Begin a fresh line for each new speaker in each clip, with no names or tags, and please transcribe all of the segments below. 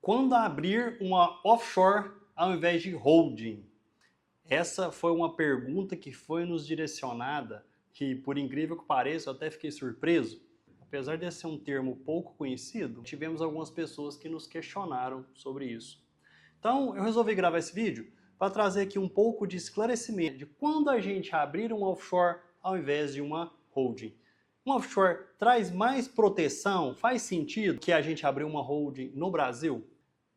Quando abrir uma offshore ao invés de holding? Essa foi uma pergunta que foi nos direcionada, que por incrível que pareça eu até fiquei surpreso. Apesar de ser um termo pouco conhecido, tivemos algumas pessoas que nos questionaram sobre isso. Então eu resolvi gravar esse vídeo para trazer aqui um pouco de esclarecimento de quando a gente abrir um offshore ao invés de uma holding. Uma offshore traz mais proteção? Faz sentido que a gente abrir uma holding no Brasil?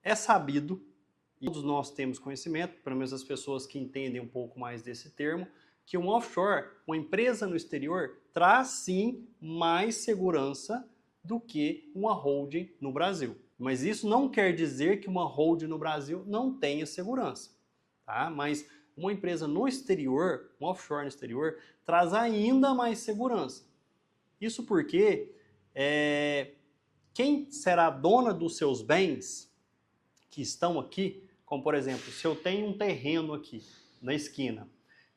É sabido, e todos nós temos conhecimento, pelo menos as pessoas que entendem um pouco mais desse termo, que um offshore, uma empresa no exterior, traz sim mais segurança do que uma holding no Brasil. Mas isso não quer dizer que uma holding no Brasil não tenha segurança, tá? Mas uma empresa no exterior, um offshore no exterior, traz ainda mais segurança. Isso porque quem será dona dos seus bens que estão aqui, como por exemplo, se eu tenho um terreno aqui na esquina,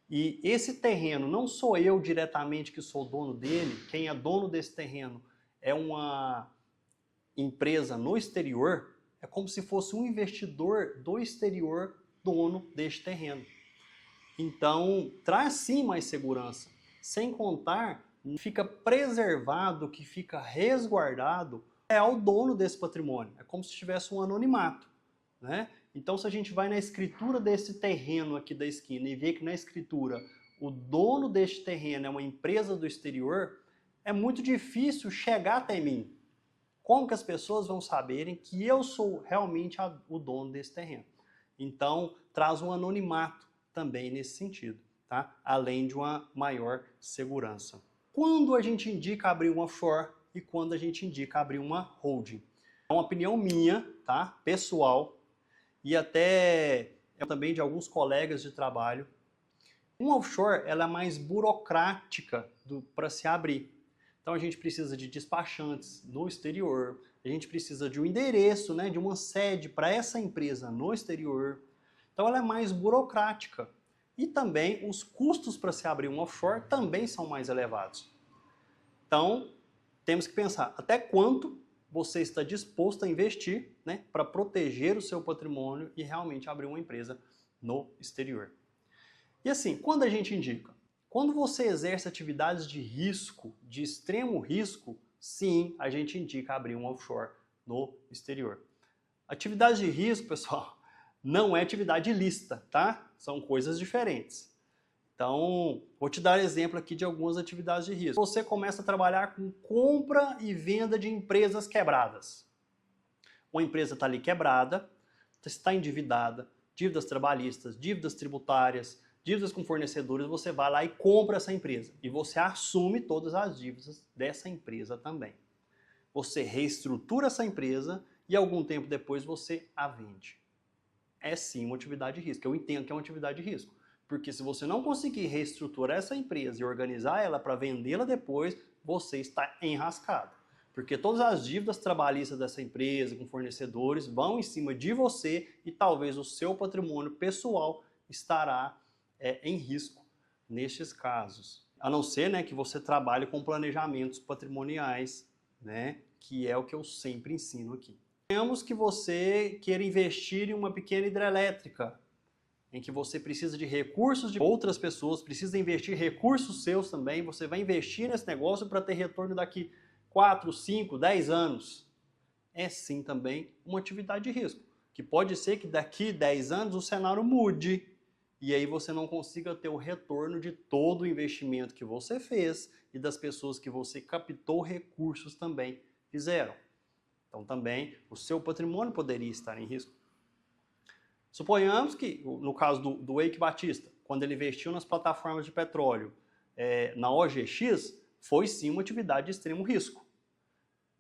e esse terreno não sou eu diretamente que sou dono dele, quem é dono desse terreno é uma empresa no exterior, é como se fosse um investidor do exterior dono deste terreno. Então, traz sim mais segurança, sem contar, fica preservado, que fica resguardado, é o dono desse patrimônio, é como se tivesse um anonimato, né? Então, se a gente vai na escritura desse terreno aqui da esquina e vê que na escritura o dono deste terreno é uma empresa do exterior, é muito difícil chegar até mim. Como que as pessoas vão saberem que eu sou realmente o dono desse terreno? Então, traz um anonimato também nesse sentido, tá? Além de uma maior segurança. Quando a gente indica abrir uma offshore e quando a gente indica abrir uma holding? É uma opinião minha, tá? Pessoal, e até também de alguns colegas de trabalho. Uma offshore ela é mais burocrática para se abrir. Então a gente precisa de despachantes no exterior, a gente precisa de um endereço, né, de uma sede para essa empresa no exterior. Então ela é mais burocrática. E também os custos para se abrir um offshore também são mais elevados. Então temos que pensar até quanto você está disposto a investir, né, para proteger o seu patrimônio e realmente abrir uma empresa no exterior. E assim, quando a gente indica? Quando você exerce atividades de risco, de extremo risco, sim, a gente indica abrir um offshore no exterior. Atividade de risco, pessoal, não é atividade ilícita, tá? São coisas diferentes. Então, vou te dar exemplo aqui de algumas atividades de risco. Você começa a trabalhar com compra e venda de empresas quebradas. Uma empresa está ali quebrada, está endividada, dívidas trabalhistas, dívidas tributárias, dívidas com fornecedores, você vai lá e compra essa empresa. E você assume todas as dívidas dessa empresa também. Você reestrutura essa empresa e algum tempo depois você a vende. É sim uma atividade de risco. Eu entendo que é uma atividade de risco. Porque se você não conseguir reestruturar essa empresa e organizar ela para vendê-la depois, você está enrascado. Porque todas as dívidas trabalhistas dessa empresa, com fornecedores, vão em cima de você e talvez o seu patrimônio pessoal estará em risco nestes casos. A não ser, né, que você trabalhe com planejamentos patrimoniais, né, que é o que eu sempre ensino aqui. Digamos que você queira investir em uma pequena hidrelétrica, em que você precisa de recursos de outras pessoas, precisa investir recursos seus também, você vai investir nesse negócio para ter retorno daqui 4, 5, 10 anos. É sim também uma atividade de risco, que pode ser que daqui 10 anos o cenário mude e aí você não consiga ter o retorno de todo o investimento que você fez e das pessoas que você captou recursos também fizeram. Então também o seu patrimônio poderia estar em risco. Suponhamos que, no caso do Eike Batista, quando ele investiu nas plataformas de petróleo na OGX, foi sim uma atividade de extremo risco.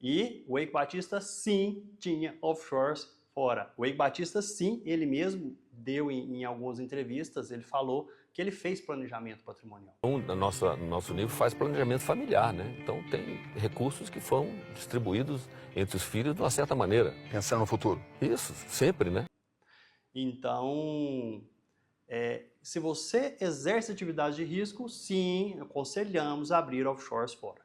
E o Eike Batista sim tinha offshores fora. O Eike Batista sim, ele mesmo deu em algumas entrevistas, ele falou que ele fez planejamento patrimonial.
No nosso nível faz planejamento familiar, né? Então tem recursos que foram distribuídos entre os filhos de uma certa maneira.
Pensando no futuro.
Isso, sempre, né?
Então, se você exerce atividade de risco, sim, aconselhamos a abrir offshores fora.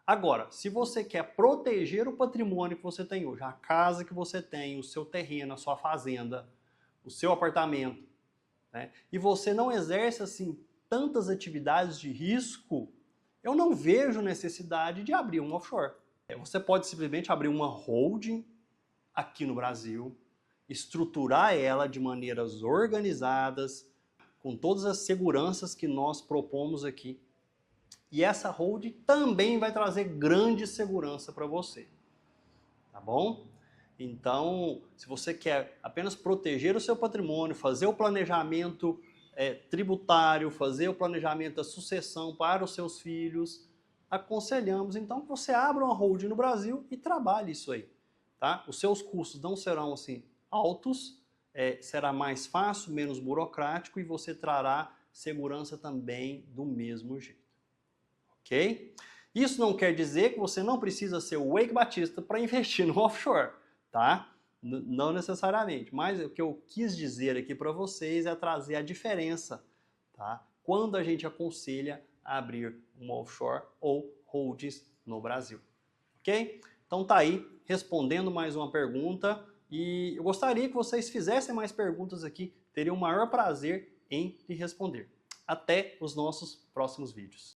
Agora, se você quer proteger o patrimônio que você tem hoje, a casa que você tem, o seu terreno, a sua fazenda, o seu apartamento, né, e você não exerce assim tantas atividades de risco, eu não vejo necessidade de abrir um offshore. Você pode simplesmente abrir uma holding aqui no Brasil, estruturar ela de maneiras organizadas, com todas as seguranças que nós propomos aqui. E essa holding também vai trazer grande segurança para você. Tá bom? Então, se você quer apenas proteger o seu patrimônio, fazer o planejamento tributário, fazer o planejamento da sucessão para os seus filhos, aconselhamos então que você abra uma holding no Brasil e trabalhe isso aí. Tá? Os seus custos não serão assim altos, será mais fácil, menos burocrático e você trará segurança também do mesmo jeito. Ok? Isso não quer dizer que você não precisa ser o Eike Batista para investir no offshore, tá? Não necessariamente, mas o que eu quis dizer aqui para vocês é trazer a diferença, tá? Quando a gente aconselha a abrir um offshore ou holdings no Brasil, ok? Então tá aí, respondendo mais uma pergunta e eu gostaria que vocês fizessem mais perguntas aqui, teria o maior prazer em lhe responder. Até os nossos próximos vídeos.